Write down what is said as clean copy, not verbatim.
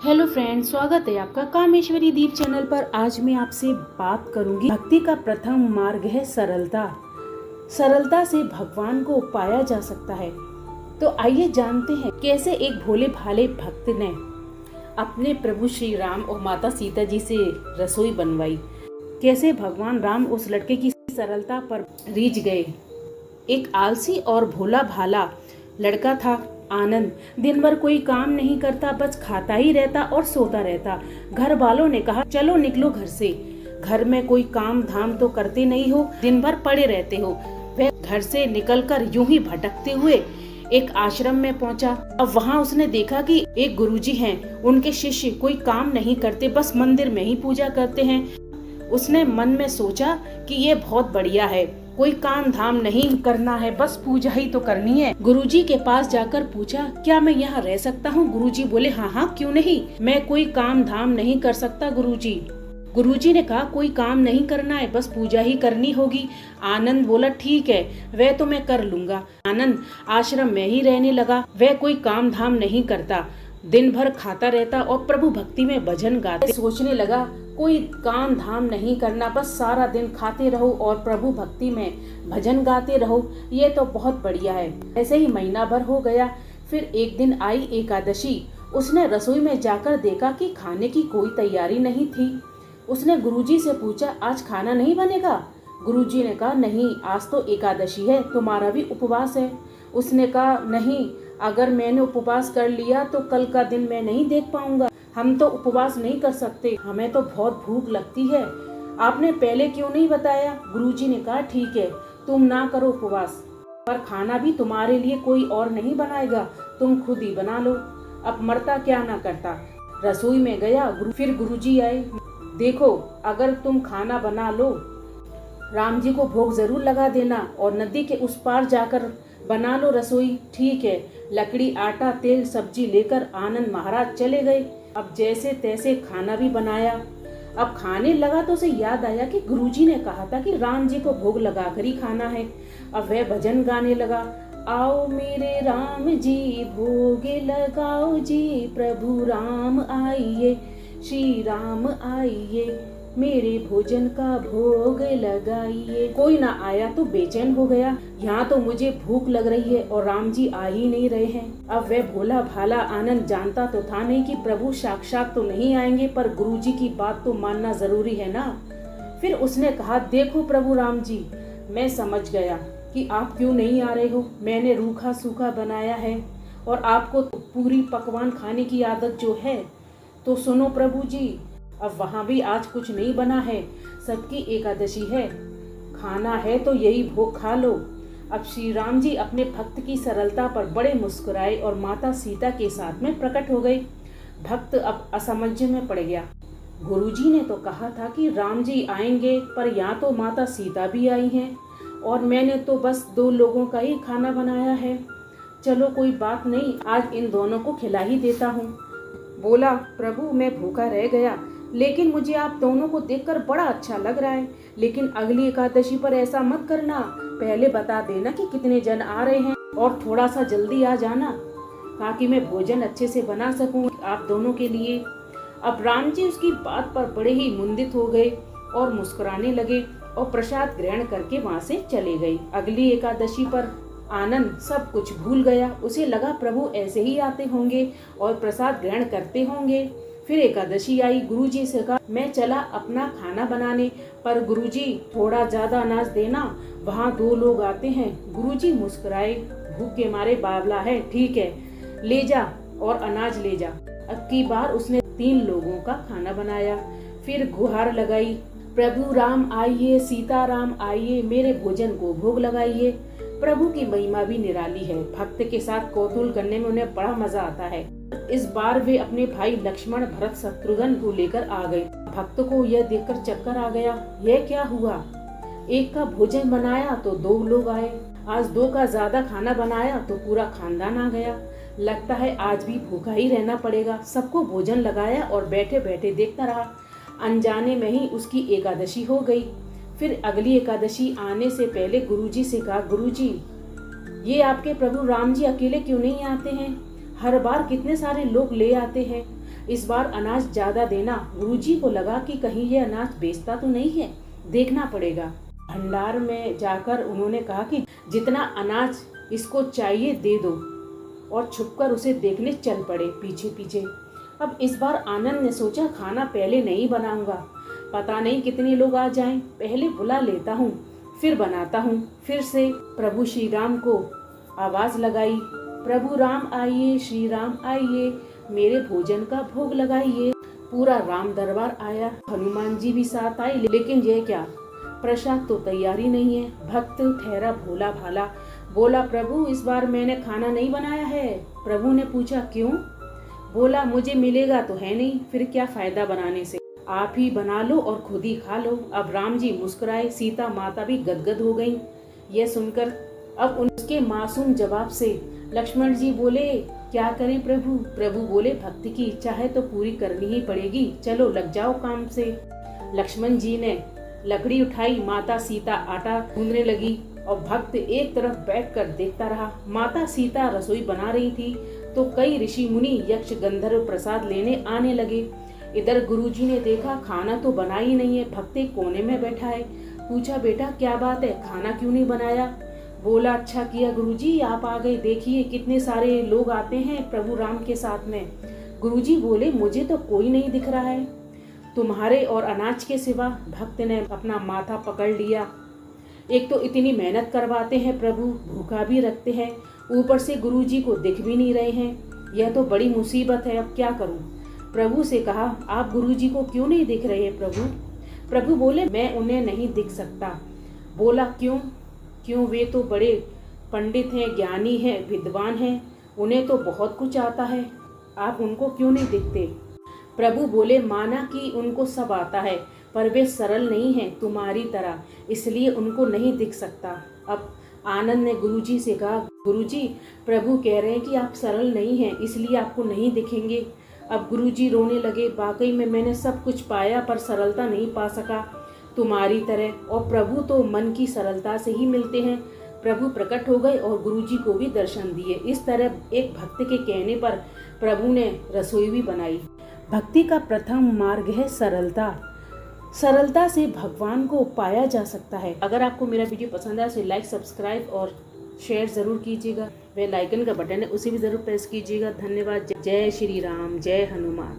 Hello friends, स्वागत है आपका कामेश्वरी दीप चैनल पर। आज मैं आपसे बात करूंगी। भक्ति का प्रथम मार्ग है सरलता। सरलता से भगवान को पाया जा सकता है। तो आइए जानते हैं कैसे एक भोले भाले भक्त ने अपने प्रभु श्री राम और माता सीता जी से रसोई बनवाई। कैसे भगवान राम उस लड़के की सरलता पर रीझ गए। एक आलसी और भोला भाला लड़का था आनंद। दिन भर कोई काम नहीं करता, बस खाता ही रहता और सोता रहता। घर वालों ने कहा, चलो निकलो घर से। घर में कोई काम धाम तो करते नहीं हो, दिन भर पड़े रहते हो। वह घर से निकलकर यूं ही भटकते हुए एक आश्रम में पहुंचा। अब वहां उसने देखा कि एक गुरुजी हैं, उनके शिष्य कोई काम नहीं करते, बस मंदिर में ही पूजा करते हैं। उसने मन में सोचा कि ये बहुत बढ़िया है, कोई काम धाम नहीं करना है, बस पूजा ही तो करनी है। गुरुजी के पास जाकर पूछा, क्या मैं यहाँ रह सकता हूँ? गुरुजी बोले, हाँ हाँ, क्यों नहीं, मैं कोई काम धाम नहीं कर सकता गुरुजी। गुरुजी ने कहा, कोई काम नहीं करना है, बस पूजा ही करनी होगी। आनंद बोला, ठीक है, वह तो मैं कर लूंगा। आनंद आश्रम में ही रहने लगा। वह कोई काम धाम नहीं करता, दिन भर खाता रहता और प्रभु भक्ति में भजन गाते। सोचने लगा, कोई काम धाम नहीं करना, बस सारा दिन खाते रहो और प्रभु भक्ति में भजन गाते रहो, ये तो बहुत बढ़िया है। ऐसे ही महीना भर हो गया। फिर एक दिन आई एकादशी। उसने रसोई में जाकर देखा कि खाने की कोई तैयारी नहीं थी। उसने गुरुजी से पूछा, आज खाना नहीं बनेगा? गुरुजी ने कहा, नहीं, आज तो एकादशी है, तुम्हारा भी उपवास है। उसने कहा, नहीं, अगर मैंने उपवास कर लिया तो कल का दिन मैं नहीं देख पाऊंगा। हम तो उपवास नहीं कर सकते, हमें तो बहुत भूख लगती है। आपने पहले क्यों नहीं बताया? गुरुजी ने कहा, ठीक है, तुम ना करो उपवास, पर खाना भी तुम्हारे लिए कोई और नहीं बनाएगा, तुम खुद ही बना लो। अब मरता क्या ना करता। रसोई में गया। फिर गुरुजी आए। देखो, अगर तुम खाना बना लो, राम जी को भोग जरूर लगा देना और नदी के उस पार जाकर बना लो रसोई। ठीक है। लकड़ी, आटा, तेल, सब्जी लेकर आनंद महाराज चले गए। अब जैसे तैसे खाना भी बनाया। अब खाने लगा तो उसे याद आया कि गुरुजी ने कहा था कि राम जी को भोग लगाकर ही खाना है। अब वह भजन गाने लगा, आओ मेरे राम जी भोग लगाओ जी, प्रभु राम आइए, श्री राम आइए, मेरे भोजन का भोग लगाइए। कोई ना आया तो बेचैन हो गया, यहाँ तो मुझे भूख लग रही है और राम जी आ ही नहीं रहे हैं। अब वह भोला भाला आनंद जानता तो था नहीं कि प्रभु साक्षात तो नहीं आएंगे, पर गुरुजी की बात तो मानना जरूरी है ना। फिर उसने कहा, देखो प्रभु राम जी, मैं समझ गया कि आप क्यों नहीं आ रहे हो। मैंने रूखा सूखा बनाया है और आपको पूरी पकवान खाने की आदत जो है, तो सुनो प्रभु जी, अब वहाँ भी आज कुछ नहीं बना है, सबकी एकादशी है, खाना है तो यही भोग खा लो। अब श्री राम जी अपने भक्त की सरलता पर बड़े मुस्कुराए और माता सीता के साथ में प्रकट हो गए। भक्त अब असमंजस में पड़ गया। गुरुजी ने तो कहा था कि राम जी आएंगे, पर यहाँ तो माता सीता भी आई हैं और मैंने तो बस 2 लोगों का ही खाना बनाया है। चलो कोई बात नहीं, आज इन दोनों को खिला ही देता हूँ। बोला, प्रभु मैं भूखा रह गया, लेकिन मुझे आप दोनों को देखकर बड़ा अच्छा लग रहा है, लेकिन अगली एकादशी पर ऐसा मत करना, पहले बता देना कि कितने जन आ रहे हैं और थोड़ा सा जल्दी आ जाना, ताकि मैं भोजन अच्छे से बना सकूं आप दोनों के लिए। अब राम जी उसकी बात पर बड़े ही मुंदित हो गए और मुस्कुराने लगे और प्रसाद ग्रहण करके वहाँ से चले गए। अगली एकादशी पर आनंद सब कुछ भूल गया। उसे लगा प्रभु ऐसे ही आते होंगे और प्रसाद ग्रहण करते होंगे। फिर एकादशी आई। गुरुजी से कहा, मैं चला अपना खाना बनाने, पर गुरुजी थोड़ा ज्यादा अनाज देना, वहाँ 2 लोग आते हैं। गुरुजी मुस्कुराए, भूख के मारे बावला है, ठीक है, ले जा और अनाज ले जा। अब की बार उसने 3 लोगों का खाना बनाया। फिर गुहार लगाई, प्रभु राम आइए, सीता राम आइए, मेरे भोजन को भोग लगाइए। प्रभु की महिमा भी निराली है। भक्त के साथ कौतूहल करने में उन्हें बड़ा मजा आता है। इस बार वे अपने भाई लक्ष्मण, भरत, शत्रुघ्न को लेकर आ गए। भक्त को यह देखकर चक्कर आ गया। यह क्या हुआ? एक का भोजन बनाया तो 2 लोग आए, आज 2 का ज्यादा खाना बनाया तो पूरा खानदान आ गया। लगता है आज भी भूखा ही रहना पड़ेगा। सबको भोजन लगाया और बैठे बैठे देखता रहा। अनजाने में ही उसकी एकादशी हो गई। फिर अगली एकादशी आने से पहले गुरुजी से कहा, गुरुजी, ये आपके प्रभु राम जी अकेले क्यों नहीं आते हैं? हर बार कितने सारे लोग ले आते हैं, इस बार अनाज ज्यादा देना। गुरुजी को लगा कि कहीं ये अनाज बेचता तो नहीं है, देखना पड़ेगा। भंडार में जाकर उन्होंने कहा कि जितना अनाज इसको चाहिए दे दो, और छुपकर उसे देखने चल पड़े पीछे पीछे। अब इस बार आनंद ने सोचा खाना पहले नहीं बनाऊंगा, पता नहीं कितने लोग आ जाएं, पहले बुला लेता हूँ फिर बनाता हूँ। फिर से प्रभु श्री राम को आवाज लगाई, प्रभु राम आइए, श्री राम आइए, मेरे भोजन का भोग लगाइए। पूरा राम दरबार आया, हनुमान जी भी साथ आए, लेकिन ये क्या, प्रसाद तो तैयारी नहीं है। भक्त ठहरा भोला भाला, बोला प्रभु इस बार मैंने खाना नहीं बनाया है। प्रभु ने पूछा क्यों? बोला मुझे मिलेगा तो है नहीं, फिर क्या फायदा बनाने से, आप ही बना लो और खुद ही खा लो। अब राम जी मुस्कुराए, सीता माता भी गदगद हो गईं यह सुनकर। अब उनके मासूम जवाब से लक्ष्मण जी बोले क्या करें प्रभु? प्रभु बोले भक्ति की इच्छा है तो पूरी करनी ही पड़ेगी, चलो लग जाओ काम से। लक्ष्मण जी ने लकड़ी उठाई, माता सीता आटा गूंदने लगी और भक्त एक तरफ बैठकर देखता रहा। माता सीता रसोई बना रही थी तो कई ऋषि मुनि यक्ष गंधर्व प्रसाद लेने आने लगे। इधर गुरुजी ने देखा खाना तो बना ही नहीं है, भक्त एक कोने में बैठा है। पूछा बेटा क्या बात है, खाना क्यों नहीं बनाया? बोला अच्छा किया गुरुजी आप आ गए, देखिए कितने सारे लोग आते हैं प्रभु राम के साथ में। गुरुजी बोले मुझे तो कोई नहीं दिख रहा है तुम्हारे और अनाज के सिवा। भक्त ने अपना माथा पकड़ लिया, एक तो इतनी मेहनत करवाते हैं प्रभु, भूखा भी रखते हैं, ऊपर से गुरुजी को दिख भी नहीं रहे हैं, यह तो बड़ी मुसीबत है, अब क्या करूं? प्रभु से कहा आप गुरुजी को क्यों नहीं दिख रहे हैं प्रभु? प्रभु बोले मैं उन्हें नहीं दिख सकता। बोला क्यों? क्यों, वे तो बड़े पंडित हैं, ज्ञानी हैं, विद्वान हैं, उन्हें तो बहुत कुछ आता है, आप उनको क्यों नहीं दिखते? प्रभु बोले माना कि उनको सब आता है पर वे सरल नहीं हैं तुम्हारी तरह, इसलिए उनको नहीं दिख सकता। अब आनंद ने गुरुजी से कहा गुरुजी प्रभु कह रहे हैं कि आप सरल नहीं हैं इसलिए आपको नहीं दिखेंगे। अब गुरुजी रोने लगे, वाकई में मैंने सब कुछ पाया पर सरलता नहीं पा सका तुम्हारी तरह, और प्रभु तो मन की सरलता से ही मिलते हैं। प्रभु प्रकट हो गए और गुरुजी को भी दर्शन दिए। इस तरह एक भक्त के कहने पर प्रभु ने रसोई भी बनाई। भक्ति का प्रथम मार्ग है सरलता। सरलता से भगवान को पाया जा सकता है। अगर आपको मेरा वीडियो पसंद आए तो लाइक, सब्सक्राइब और शेयर ज़रूर कीजिएगा। बेल आइकन का बटन है उसे भी ज़रूर प्रेस कीजिएगा। धन्यवाद। जय श्री राम, जय हनुमान।